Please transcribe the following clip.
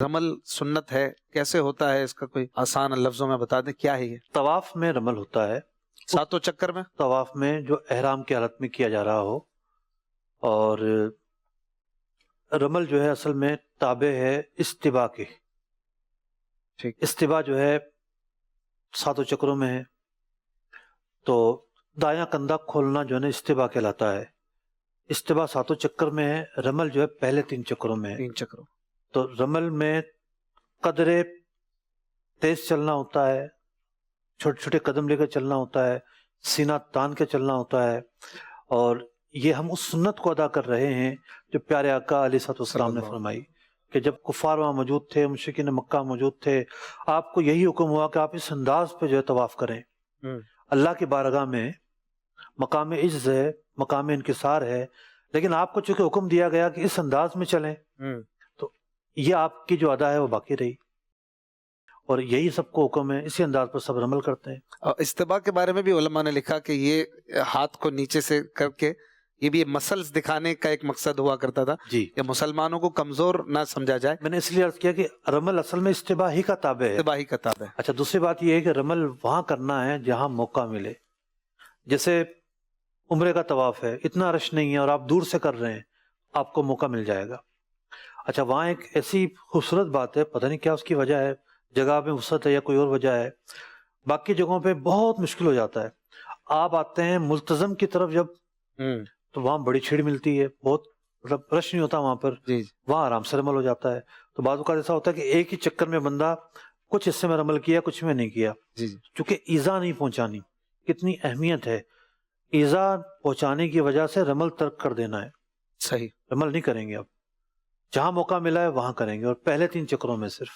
رمل سنت ہے، کیسے ہوتا ہے؟ اس کا کوئی آسان لفظوں میں بتا دیں، کیا ہے یہ؟ طواف میں رمل ہوتا ہے، ساتوں چکر میں طواف میں جو احرام کی حالت میں کیا جا رہا ہو، اور رمل جو ہے اصل میں تابع ہے استباء کے. ٹھیک. استباء جو ہے ساتوں چکروں میں ہے، تو دایاں کندھا کھولنا جو ہے نا استباء کہلاتا ہے. استباء ساتوں چکر میں ہے، رمل جو ہے پہلے 3 چکروں میں ہے. 3 چکروں. تو رمل میں قدرے تیز چلنا ہوتا ہے، چھوٹے چھوٹے قدم لے کر چلنا ہوتا ہے، سینہ تان کے چلنا ہوتا ہے، اور یہ ہم اس سنت کو ادا کر رہے ہیں جو پیارے آقا علیہ الصلوۃ والسلام نے فرمائی کہ جب کفار وہاں موجود تھے، مشرکین مکہ موجود تھے، آپ کو یہی حکم ہوا کہ آپ اس انداز پہ جو ہے طواف کریں. اللہ کی بارگاہ میں مقام عجز ہے، مقام انکسار ہے، لیکن آپ کو چونکہ حکم دیا گیا کہ اس انداز میں چلیں، تو یہ آپ کی جو ادا ہے وہ باقی رہی، اور یہی سب کو حکم ہے، اسی انداز پر سب عمل کرتے ہیں. استباء کے بارے میں بھی علماء نے لکھا کہ یہ ہاتھ کو نیچے سے کر کے یہ بھی مسلز دکھانے کا ایک مقصد ہوا کرتا تھا جی، کہ مسلمانوں کو کمزور نہ سمجھا جائے. میں نے اس لیے عرض کیا کہ رمل اصل میں استباء ہی کا تابع ہے. استباء ہی کا تابع ہے. اچھا، دوسری بات یہ ہے کہ رمل وہاں کرنا ہے جہاں موقع ملے. جیسے عمرے کا طواف ہے، اتنا رش نہیں ہے اور آپ دور سے کر رہے ہیں، آپ کو موقع مل جائے گا. اچھا، وہاں ایک ایسی خوبصورت بات ہے، پتہ نہیں کیا اس کی وجہ ہے، جگہ میں وسعت ہے یا کوئی اور وجہ ہے، باقی جگہوں پہ بہت مشکل ہو جاتا ہے. آپ آتے ہیں ملتزم کی طرف جب، تو وہاں بڑی چھیڑ ملتی ہے، بہت مطلب رش نہیں ہوتا وہاں پر، وہاں آرام سے رمل ہو جاتا ہے. تو بعض اوقات ایسا ہوتا ہے کہ ایک ہی چکر میں بندہ کچھ حصے میں رمل کیا، کچھ میں نہیں کیا، چونکہ ایذا نہیں پہنچانی. کتنی اہمیت ہے، ایذا پہنچانے کی وجہ سے رمل ترک کر دینا ہے. صحیح، رمل نہیں کریں گے، اب جہاں موقع ملا ہے وہاں کریں گے، اور پہلے 3 چکروں میں صرف.